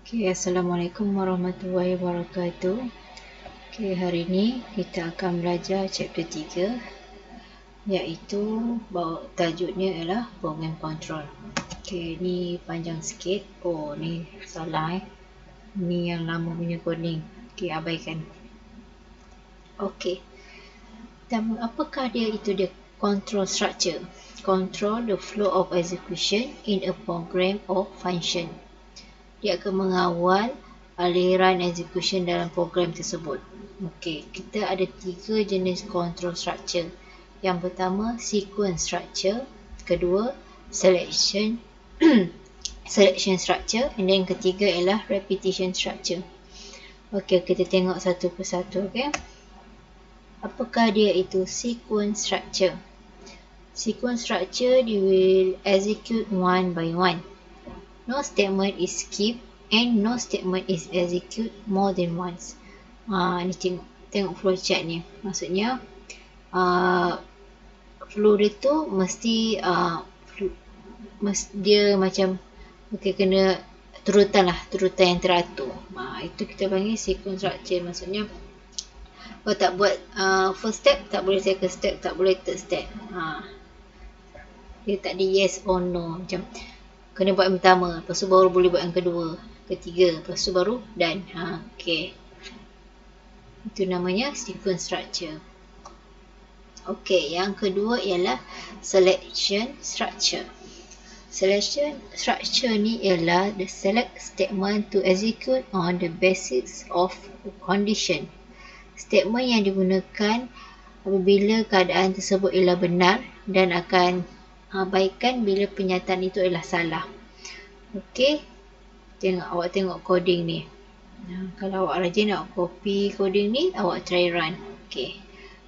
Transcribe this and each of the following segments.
Okay, Assalamualaikum warahmatullahi wabarakatuh. Okay, hari ini kita akan belajar chapter 3, iaitu tajuknya ialah program control. Okay, ni panjang sikit. Oh, ni salah ni yang lama punya coding. Okay, abaikan. Okay, apakah dia itu? Dia control structure. Control the flow of execution in a program or function. Dia akan mengawal aliran execution dalam program tersebut. Okey, kita ada 3 jenis control structure. Yang pertama, sequence structure. Kedua, selection structure. Dan yang ketiga ialah repetition structure. Okey, kita tengok satu persatu. Okay? Apakah dia itu? Sequence structure. Sequence structure, they will execute one by one. No statement is skipped and no statement is executed more than once. Ni tengok flowchart ni. Maksudnya flow dia tu mesti dia macam kena turutan yang teratur. Itu kita panggil sequence structure. Maksudnya kalau tak buat first step, tak boleh second step, tak boleh third step. Dia tak ada yes or no. Macam kena buat yang pertama, lepas tu baru boleh buat yang kedua, ketiga, lepas tu baru done. Okay. Itu namanya sequence structure. Okay, yang kedua ialah selection structure. Selection structure ni ialah the select statement to execute on the basis of condition. Statement yang digunakan apabila keadaan tersebut ialah benar dan akan abaikan bila penyataan itu ialah salah. Okey, awak tengok coding ni. Kalau awak rajin nak copy coding ni, awak try run. Okey,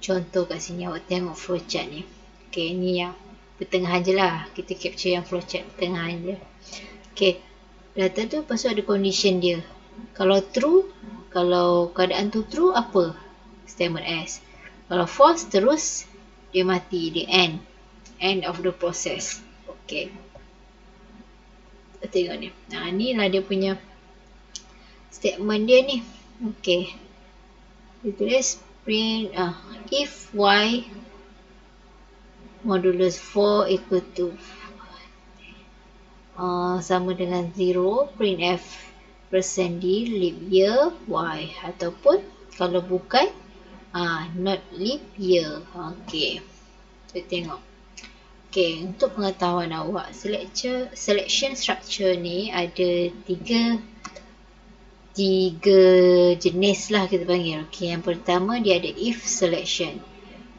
contoh kat sini awak tengok flowchart ni. Okey, ni yang pertengahan je lah. Kita capture yang flowchart pertengahan je. Okey, data tu lepas tu ada condition dia. Kalau true, kalau keadaan tu true, apa? Statement S. Kalau false, terus dia mati, dia end of the process. Okay, kita tengok ni. Ni lah dia punya statement dia ni. Okay, dia tulis print if y modulus 4 equal to sama dengan 0, print f % d leap year y, ataupun kalau bukan not leap year. Okay, kita tengok. Okay, untuk pengetahuan awak, selection structure ni ada tiga jenis lah kita panggil. Okay, yang pertama dia ada if selection.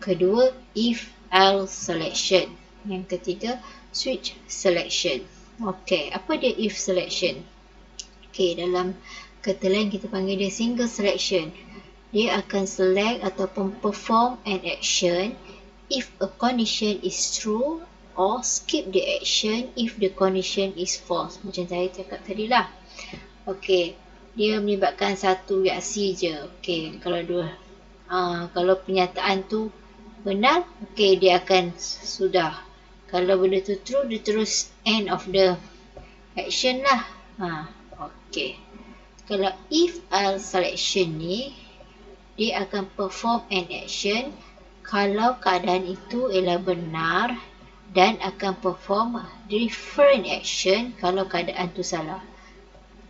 Kedua, if else selection. Yang ketiga, switch selection. Okay, apa dia if selection? Okay, dalam kata lain kita panggil dia single selection. Dia akan select ataupun perform an action if a condition is true or skip the action if the condition is false. Macam saya cakap tadi lah. Okey, dia melibatkan satu reaksi je. Okey, kalau penyataan tu benar, okey, dia akan sudah. Kalau benda tu true, dia terus end of the action lah. Okey. Kalau if else selection ni, dia akan perform an action kalau keadaan itu ialah benar dan akan perform different action kalau keadaan tu salah.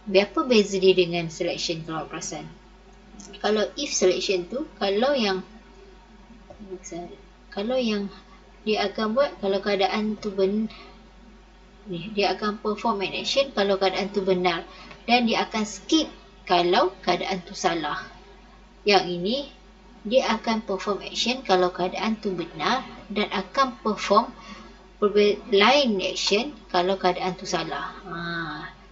Apa beza dia dengan selection kalau perasan? Kalau if selection tu, kalau yang dia akan buat kalau keadaan tu benar, dia akan perform an action kalau keadaan tu benar dan dia akan skip kalau keadaan tu salah. Yang ini dia akan perform action kalau keadaan tu benar dan akan perform lain action kalau keadaan tu salah.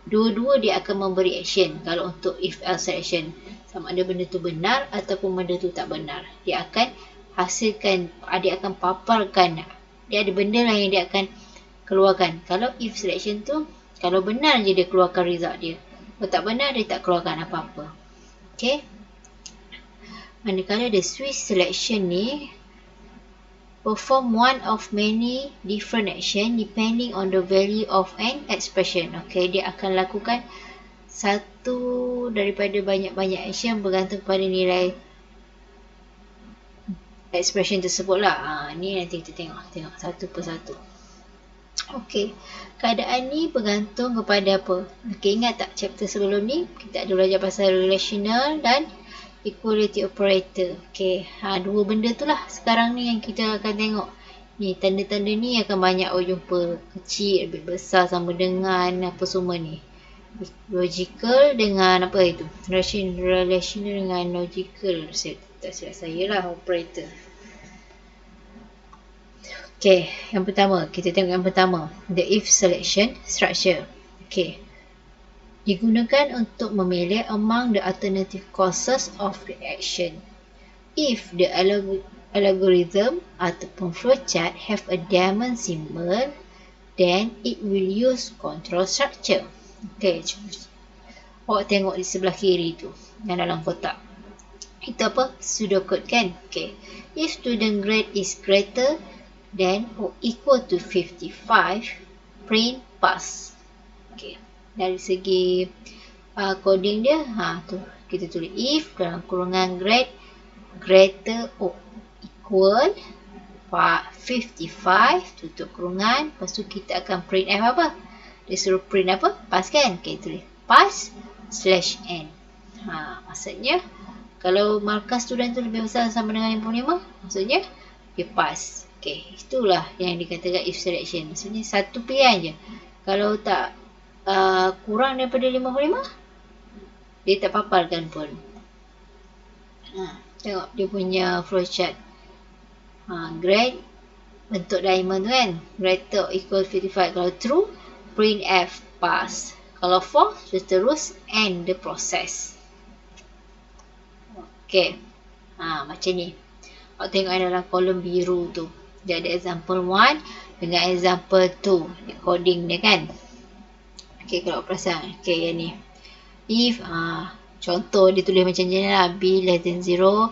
Dua-dua dia akan memberi action. Kalau untuk if else action, sama ada benda tu benar ataupun benda tu tak benar, dia akan hasilkan, dia akan paparkan, dia ada benda lain yang dia akan keluarkan. Kalau if selection tu, kalau benar je dia keluarkan result dia, kalau tak benar dia tak keluarkan apa-apa. Okay, manakala the switch selection ni perform one of many different action depending on the value of an expression. Okay, dia akan lakukan satu daripada banyak-banyak action bergantung pada nilai expression tersebut lah. Ni nanti kita tengok satu persatu. Okey, keadaan ni bergantung kepada apa? Okey, ingat tak chapter sebelum ni kita ada belajar pasal relational dan equality operator. Okey, dua benda tu lah sekarang ni yang kita akan tengok. Ni tanda-tanda ni akan banyak jumpa, kecil, lebih besar, sama dengan apa semua ni. Logical dengan apa itu? Relational dengan logical. Tak silap saya lah operator. Okay, yang pertama, kita tengok yang pertama, the if selection structure. Okay, digunakan untuk memilih among the alternative causes of the action. If the algorithm ataupun flowchart have a diamond symbol, then it will use control structure. Okay, awak tengok di sebelah kiri tu, yang dalam kotak. Itu apa? Pseudocode kan? Okay, if student grade is greater than or equal to 55, print pass. Okay, dari segi coding dia, tu kita tulis if dalam kurungan grade greater or equal 55, tutup kurungan, lepas tu kita akan print f apa? Dia suruh print apa? Pass kan? Okay, tulis pass /n. Maksudnya kalau markah student tu lebih besar sama dengan 55, maksudnya dia pass. Okay, itulah yang dikatakan if selection. Maksudnya satu pilihan je. Kalau tak kurang daripada 55, dia tak paparkan pun. Tengok dia punya flowchart. Grade bentuk diamond tu kan, greater or equal 55. Kalau true, print F, pass. Kalau false, terus end the process. Okay, macam ni. Awak tengok dalam kolom biru tu, dia ada example 1 dengan example 2 coding dia kan. Okay, kalau perasan, okay, yang ni if contoh dia tulis macam ni lah, b less than 0,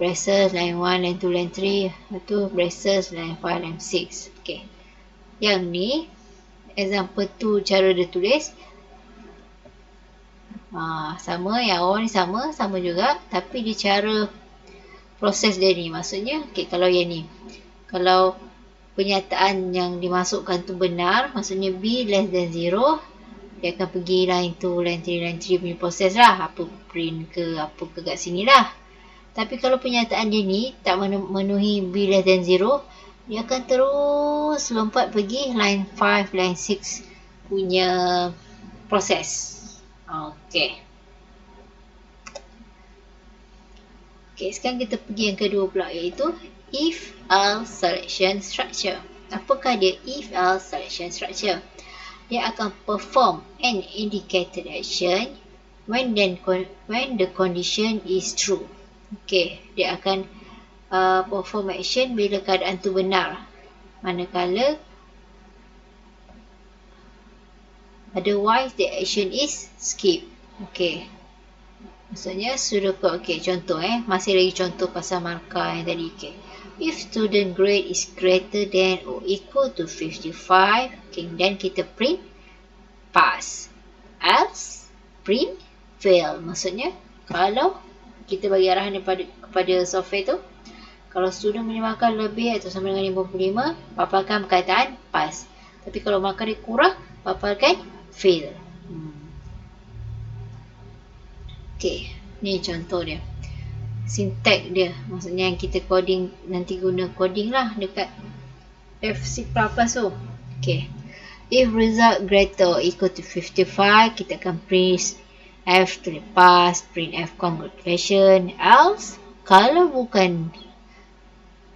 braces line 1, line 2, line 3, lepas tu braces line 5, line 6. Okay, yang ni example 2 cara dia tulis sama, yang awal ni sama juga, tapi dia cara proses dia ni. Maksudnya, okay, kalau yang ni, kalau penyataan yang dimasukkan tu benar, maksudnya b less than 0, dia akan pergi line 2, line 3, line 3 punya proses lah, apa print ke apa ke kat sini lah. Tapi kalau penyataan dia ni tak memenuhi b less than 0, dia akan terus lompat pergi line 5, line 6 punya proses. Okay, sekarang kita pergi yang kedua pula, iaitu if-else selection structure. Apakah dia if-else selection structure? Dia akan perform an indicated action when the condition is true. Okay, dia akan perform action bila keadaan tu benar, manakala otherwise the action is skip. Okay, maksudnya pseudocode. Okay, contoh masih lagi contoh pasal markah yang tadi. Okay, if student grade is greater than or equal to 55, okay, then kita print pass, else print fail. Maksudnya kalau kita bagi arahan kepada software tu, kalau student punya markah lebih atau sama dengan 55, paparkan perkataan pass. Tapi kalau markah dia kurang, paparkan fail. Okay, ni contoh dia, syntax dia. Maksudnya yang kita coding, nanti guna coding lah dekat FC++ tu. Okay, if result greater or equal to 55, kita akan print F to pass, print F congratulations. Else, kalau bukan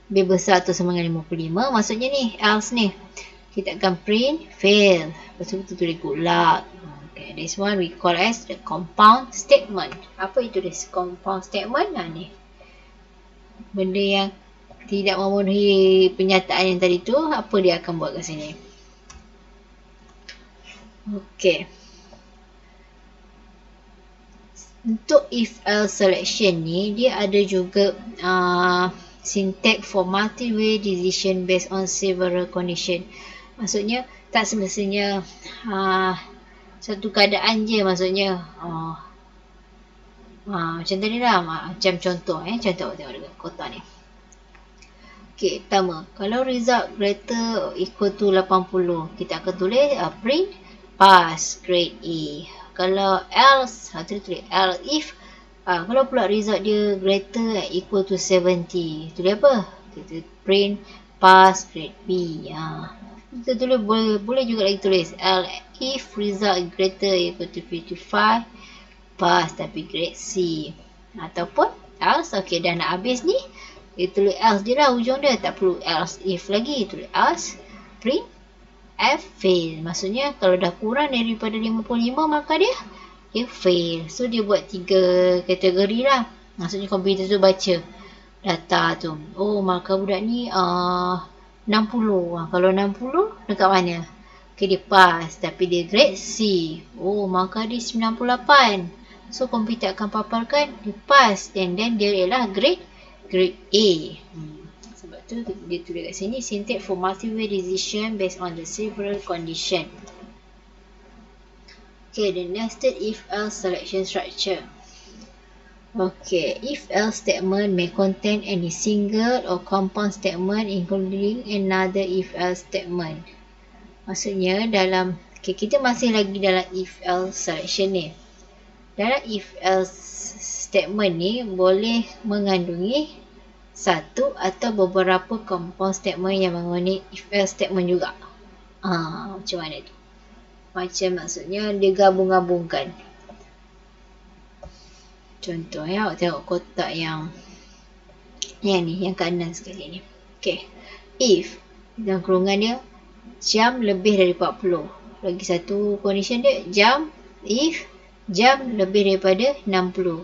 lebih besar atau sama dengan 55, maksudnya ni else ni, kita akan print fail. Lepas tu kita tulis good luck. Okay, this one we call as the compound statement. Apa itu this compound statement? Ni benda yang tidak memenuhi penyataan yang tadi tu, apa dia akan buat kat sini. Okay, untuk if-else selection ni, dia ada juga syntax for multi-way decision based on several condition. Maksudnya tak semestinya Satu keadaan je maksudnya. Macam tadi lah. Macam contoh. Contoh tengok dekat kotak ni. Okay, pertama. Kalau result greater or equal to 80, kita akan tulis print pass grade A. Kalau else, tulis else if. Kalau pula result dia greater or equal to 70, tulis apa? Kita print pass grade B. Kita tulis boleh juga lagi tulis else if result greater or equal to 55, pass tapi grade C. Ataupun else, okay, dah nak habis ni, dia tulis else je lah ujung dia, tak perlu else if lagi, tulis else print F fail. Maksudnya kalau dah kurang daripada 55 markah dia fail. So dia buat 3 kategori lah. Maksudnya komputer tu baca data tu. Oh, markah budak ni 60. Kalau 60 dekat mana? Okay, dia pass tapi dia grade C. Oh, markah dia 98. So komputer akan paparkan dia pass, and then dia ialah grade A. Sebab tu dia tulis kat sini syntax for multi-way decision based on the several condition. Okay, the nested if-else selection structure. Okay, if-else statement may contain any single or compound statement including another if-else statement. Maksudnya dalam, kita masih lagi dalam if-else selection ni. Dalam if-else statement ni boleh mengandungi satu atau beberapa compound statement yang mengandungi if-else statement juga. Macam mana tu? Macam maksudnya dia gabung-gabungkan. Contoh awak tengok kotak yang ni, yang kanan sekali ni. Okay. If dalam kurungan dia jam lebih dari 40. Lagi satu condition dia if jam lebih daripada 60.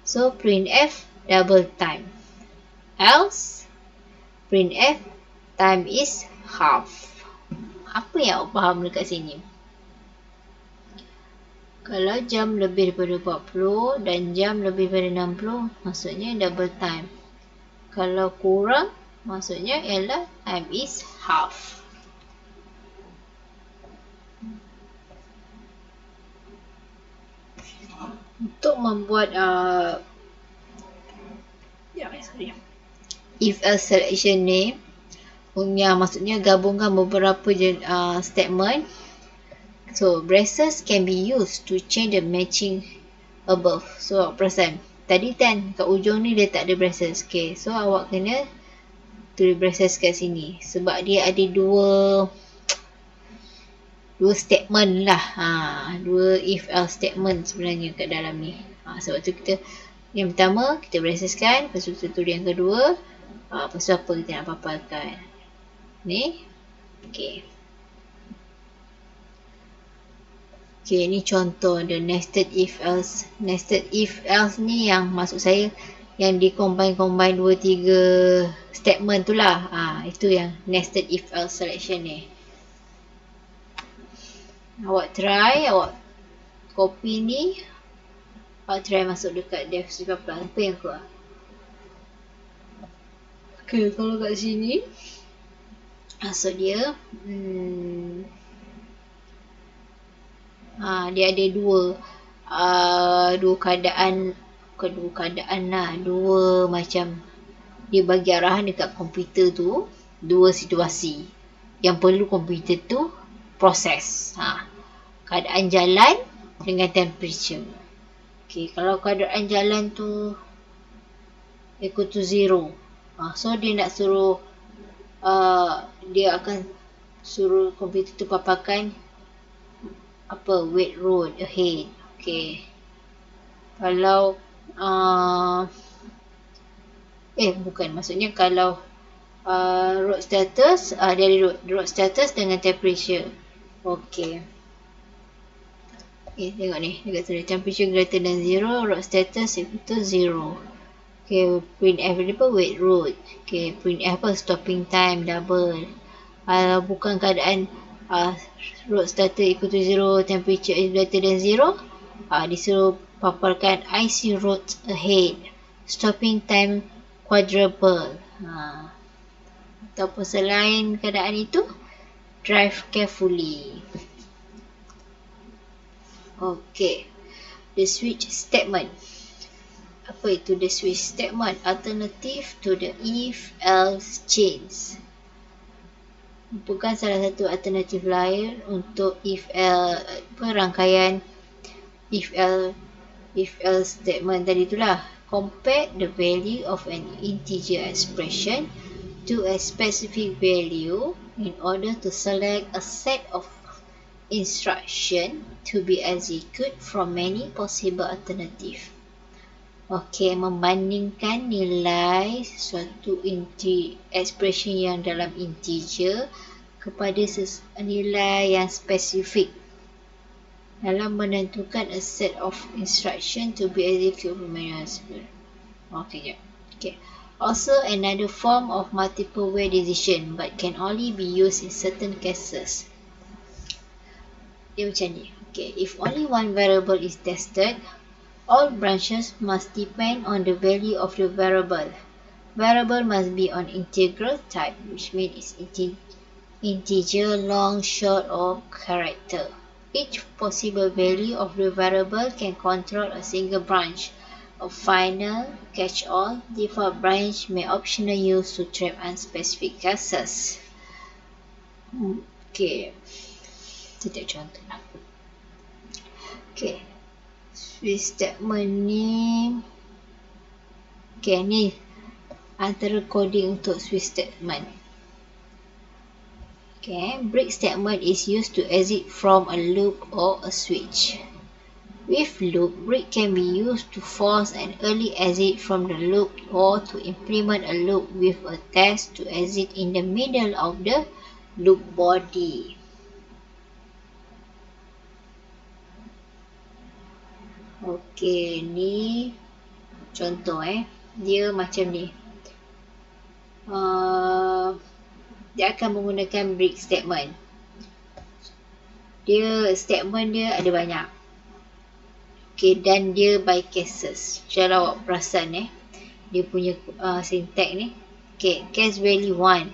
So printf double time. Else printf time is half. Apa yang awak faham dekat sini? Kalau jam lebih daripada 40 dan jam lebih daripada 60, maksudnya double time. Kalau kurang, maksudnya ialah time is half. Untuk membuat if-else selection ni, maksudnya gabungkan beberapa statement. So, braces can be used to change the matching above. So, awak perasan. Tadi kan, kat ujung ni dia tak ada braces. Okay, so awak kena tulis braces kat sini. Sebab dia ada dua statement lah. Dua if-else statement sebenarnya kat dalam ni. Sebab tu kita, yang pertama, kita braceskan. Lepas tu kita tulis yang kedua. Lepas tu apa kita nak paparkan. Ni. Okay. Okay, ni contoh the nested if-else. Nested if-else ni yang maksud saya yang di combine 2-3 statement tu lah. Itu yang nested if-else selection ni. Awak try, awak copy ni. Awak try masuk dekat dev C++. Apa yang keluar? Okay, kalau kat sini maksud dia dia ada dua keadaan, bukan dua keadaan lah, dua macam dia bagi arahan dekat komputer tu, dua situasi yang perlu komputer tu proses. Keadaan jalan dengan temperature. Okay, kalau keadaan jalan tu equal to 0, so dia nak suruh dia akan suruh komputer tu paparkan wait road ahead. Okay, kalau bukan, maksudnya kalau road status, dia ada road status dengan temperature. Okay, tengok ni, dekat tulis temperature greater than 0, road status equal to 0. Okay, printf apa? Wait road. Okay, printf apa? Stopping time double. Bukan keadaan road status equal to 0, temperature is greater than 0, disuruh paparkan I see road ahead, stopping time quadruple. Ataupun selain keadaan itu, drive carefully. Okay, the switch statement. Apa itu the switch statement? Alternative to the if-else chains. Bukan salah satu alternatif lain untuk rangkaian if-else statement tadi itulah. Compare the value of an integer expression to a specific value in order to select a set of instruction to be executed from many possible alternative. Okey, membandingkan nilai suatu expression yang dalam integer kepada nilai yang spesifik dalam menentukan a set of instruction to be executed from many possible. Okay. Also another form of multiple way decision but can only be used in certain cases. Dia macam ni. Okay, if only one variable is tested, all branches must depend on the value of the variable. Variable must be on integral type, which means it's integer, long, short, or character. Each possible value of the variable can control a single branch. A final, catch-all, default branch may optionally use to trap unspecific cases. Okay, kita contoh lah. Okay, switch statement ni. Okay, ni antara coding untuk switch statement. Okay, break statement is used to exit from a loop or a switch. With loop, break can be used to force an early exit from the loop or to implement a loop with a test to exit in the middle of the loop body. Okay, ni contoh dia macam ni. Dia akan menggunakan break statement. Statement dia ada banyak. Okay, dan dia by cases. Kalau awak perasan dia punya syntax ni. Okay, case value 1.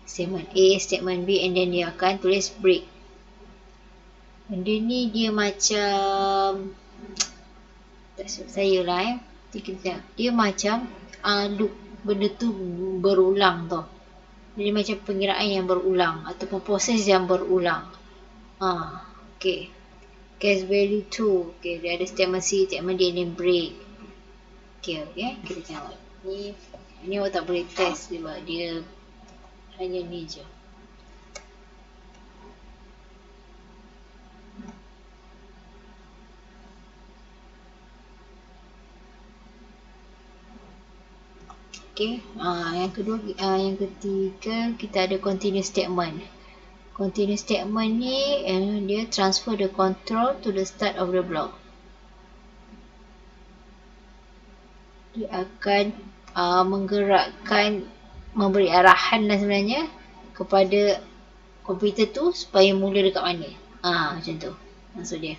Statement A, statement B, and then dia akan tulis break. Benda ni dia macam tak silap saya lah dia macam loop, benda tu berulang tau. Jadi macam pengiraan yang berulang ataupun proses yang berulang. Okay, case value 2. Okay, dia ada statement C, statement D, and break. Okay, kita tengok ni awak tak boleh test sebab dia hanya ni je. Okay, yang ketiga kita ada continuous statement. Continuous statement ni dia transfer the control to the start of the block. Dia akan memberi arahan lah sebenarnya kepada komputer tu supaya mula dekat mana. Macam tu maksud dia.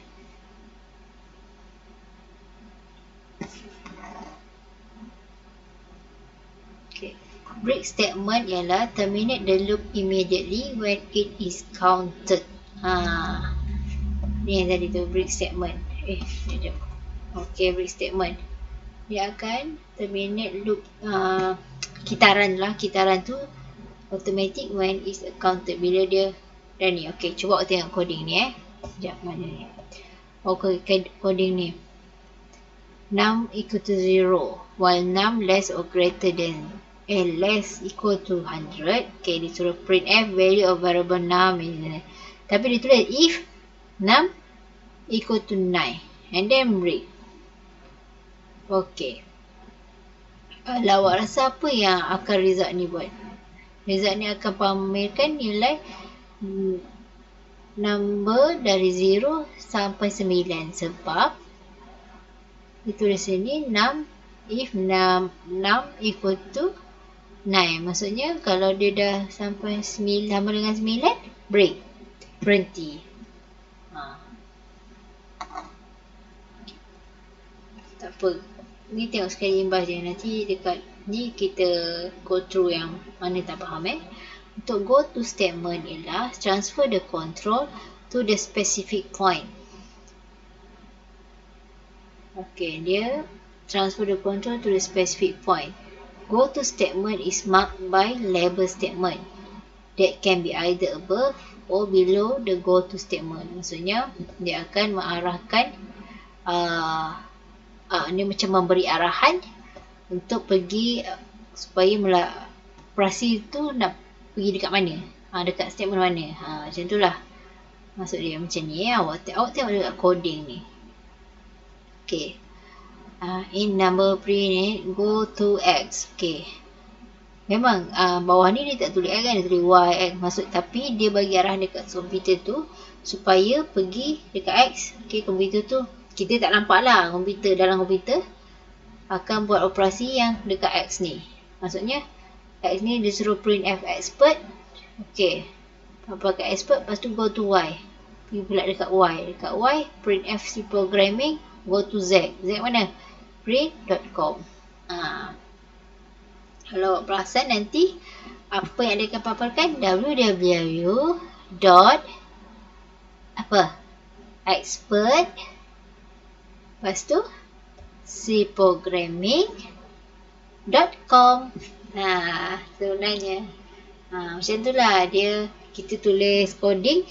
Break statement ialah terminate the loop immediately when it is counted. Ni yang tadi tu break statement. Okay, break statement. Dia akan terminate loop kitaran tu automatic when is counted bila dia dah ni. Okay, cuba awak tengok coding ni Sekejap, mana ni? Coding ni. Num equal to 0 while num less or greater than less equal to 100. Okay, dia suruh print f value of variable num tapi dia tulis if num equal to 9 and then break. Okay, awak rasa apa yang akan result ni buat? Result ni akan pamerkan nilai number dari 0 sampai 9 sebab ditulis sini num if num equal to 9. Maksudnya kalau dia dah sampai 9 sama dengan 9, break. Berhenti. Tak apa. Ni tengok sekali imbas je. Nanti dekat ni kita go through yang mana tak faham Untuk go to statement ialah transfer the control to the specific point. Okay, dia transfer the control to the specific point. Go to statement is marked by label statement that can be either above or below the go to statement. Maksudnya dia akan mengarahkan dia macam memberi arahan untuk pergi supaya operasi tu nak pergi dekat mana, dekat statement mana, macam tu lah maksud dia. Macam ni awak tengok dekat coding ni. Okay, in number print ni go to X. Okay, memang bawah ni dia tak tulis X kan, dia tulis Y X maksud, tapi dia bagi arahan dekat komputer tu supaya pergi dekat X. Okay, komputer tu kita tak nampak lah, dalam komputer akan buat operasi yang dekat X ni. Maksudnya X ni dia suruh print F expert. Okay, pakai expert, lepas tu go to Y, pergi pula dekat Y. Dekat Y print F C programming, go to Z. Z mana? print.com. Kalau perasan nanti apa yang dia akan paparkan, www. expert, lepas tu cprogramming.com. Sebenarnya macam tu lah kita tulis coding,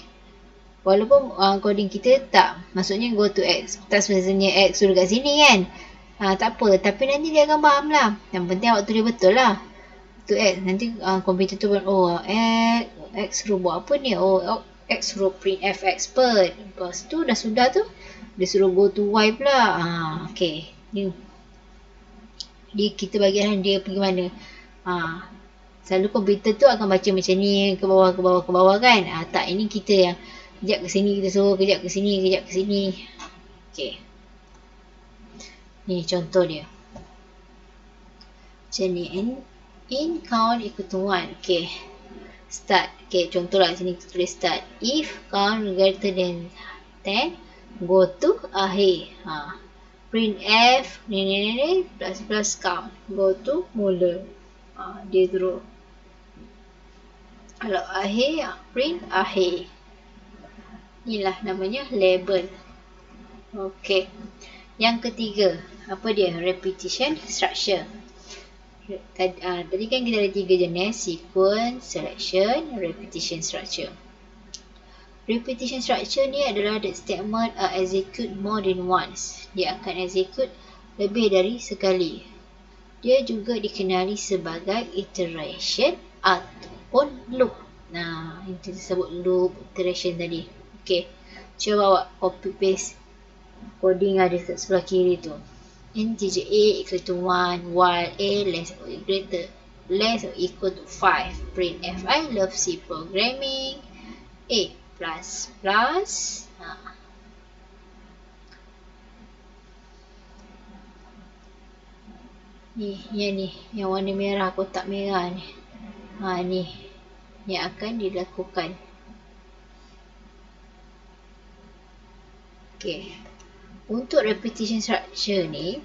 walaupun coding kita tak, maksudnya go to X, tak sebenarnya X suruh kat sini kan, tak apa, tapi nanti dia akan faham lah. Yang penting awak tulis betul lah to X. Nanti komputer tu pun X suruh buat apa ni, X suruh print F expert, lepas tu sudah tu dia suruh go to Y pula. Okay, ni kita bagi arahan dia pergi mana. Selalu komputer tu akan baca macam ni, ke bawah kan. Tak, ini kita yang kejap ke sini, kita suruh kejap ke sini. Okay, ni contoh dia macam ni. In count equal to 1. Okay, start. Okay, contoh lah sini kita tulis start. If count greater than 10, go to akhir. Print F ni plus count, go to mula. Dia terus. Kalau akhir, print akhir. Inilah namanya label. Okay, yang ketiga, apa dia? Repetition structure. Tadi kan kita ada 3 jenis, sequence, selection, repetition structure. Repetition structure ni adalah the statement execute more than once. Dia akan execute lebih dari sekali. Dia juga dikenali sebagai iteration ataupun loop. Yang kita sebut loop, iteration tadi. Okay, cuba awak copy paste coding ada kat sebelah kiri tu. Integer A equal to 1 while A less or equal to 5. Print F I love C programming. A plus plus. Yang warna merah, kotak merah ni. Ni yang akan dilakukan. Okay, untuk repetition structure ni,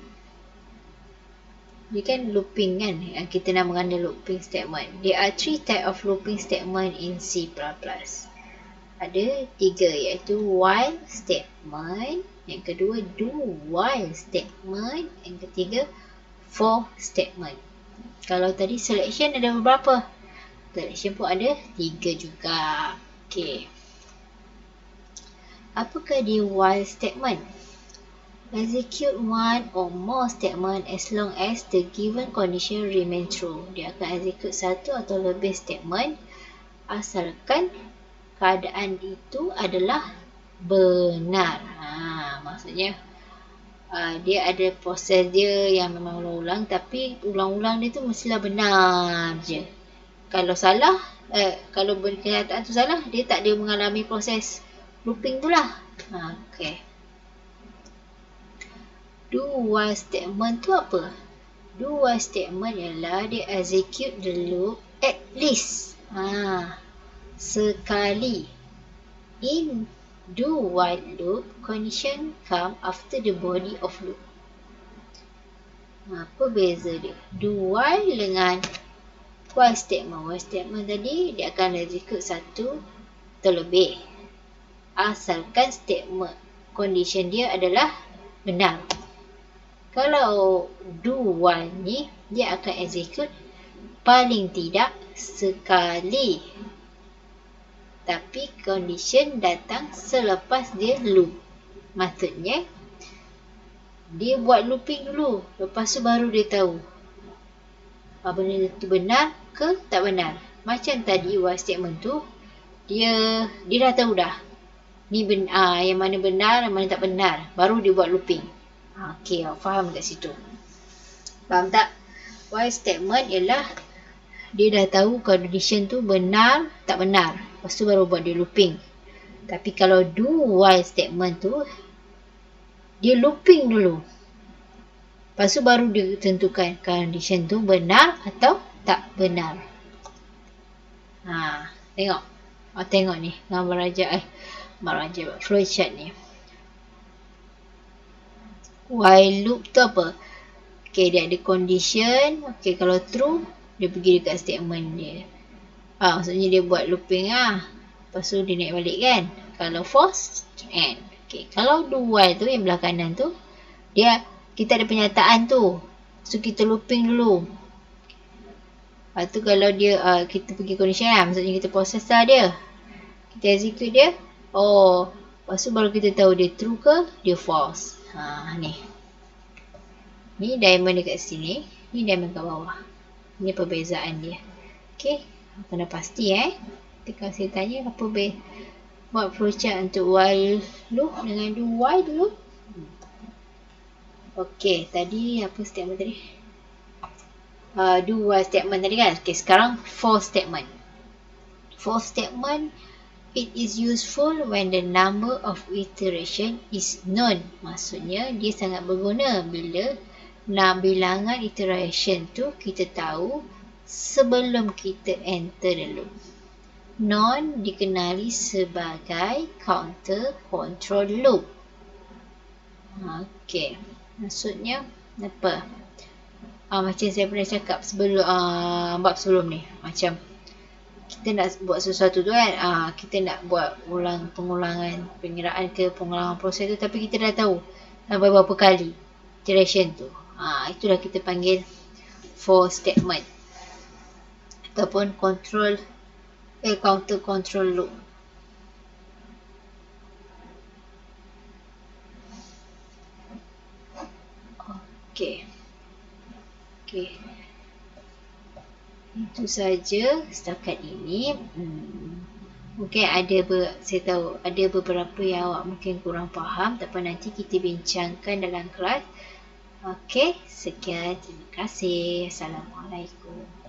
dia kan looping kan, yang kita namakan dia looping statement. There are 3 type of looping statement in C++. Ada 3, iaitu while statement, yang kedua do while statement, yang ketiga for statement. Kalau tadi selection ada berapa? Selection pun ada 3 juga. Okay, apakah dia while statement? Execute one or more statement as long as the given condition remain true. Dia akan execute satu atau lebih statement asalkan keadaan itu adalah benar. Maksudnya dia ada proses dia yang memang ulang-ulang, tapi ulang-ulang dia tu mestilah benar je. Kalau salah, kalau kenyataan tu salah, dia tak ada mengalami proses looping tu lah. Okay, do while statement tu apa? Do while statement ialah dia execute the loop at least sekali. In do while loop, condition come after the body of loop. Apa beza dia? Do while dengan while statement. While statement tadi dia akan execute satu terlebih asalkan statement condition dia adalah benar. Kalau do while ni, dia akan execute paling tidak sekali. Tapi condition datang selepas dia loop. Maksudnya, dia buat looping dulu. Lepas tu baru dia tahu benda tu benar ke tak benar. Macam tadi while statement tu, dia dah tahu dah. Ni yang mana benar, yang mana tak benar. Baru dia buat looping. Okey, faham kat situ. Faham tak? While statement ialah dia dah tahu condition tu benar tak benar. Lepas tu baru buat dia looping. Tapi kalau do while statement tu, dia looping dulu. Lepas tu baru dia tentukan condition tu benar atau tak benar. Tengok. Tengok ni. Gambar raja flowchart ni. While loop tu apa? Okay, dia ada condition. Okay, kalau true, dia pergi dekat statement dia. Maksudnya dia buat looping lah. Lepas tu dia naik balik kan. Kalau false, end. Okay, kalau do while tu yang belah kanan tu, kita ada penyataan tu. So kita looping dulu. Lepas tu kalau dia kita pergi condition lah. Maksudnya kita proses lah dia. Kita execute dia. Lepas tu baru kita tahu dia true ke dia false. Ni. Ni diamond dekat sini. Ni diamond kat bawah. Ini perbezaan dia. Okay. Kena pasti Kita kasi tanya apa buat flowchart untuk while loop dengan do while dulu. Okay. Tadi apa statement tadi? Do while statement tadi kan. Okay. Sekarang for statement. For statement, it is useful when the number of iteration is known. Maksudnya, dia sangat berguna bila bilangan iteration tu kita tahu sebelum kita enter the loop. Known dikenali sebagai counter control loop. Okay. Maksudnya, apa? Macam saya pernah cakap bab sebelum ni. Macam kita nak buat sesuatu tu kan, kita nak buat pengulangan pengiraan ke pengulangan proses tu, tapi kita dah tahu sampai berapa kali iteration tu. Itulah kita panggil for statement ataupun counter control loop. Okay. Itu saja setakat ini. Mungkin saya tahu ada beberapa yang awak mungkin kurang faham, tapi nanti kita bincangkan dalam kelas. Okey, sekian. Terima kasih. Assalamualaikum.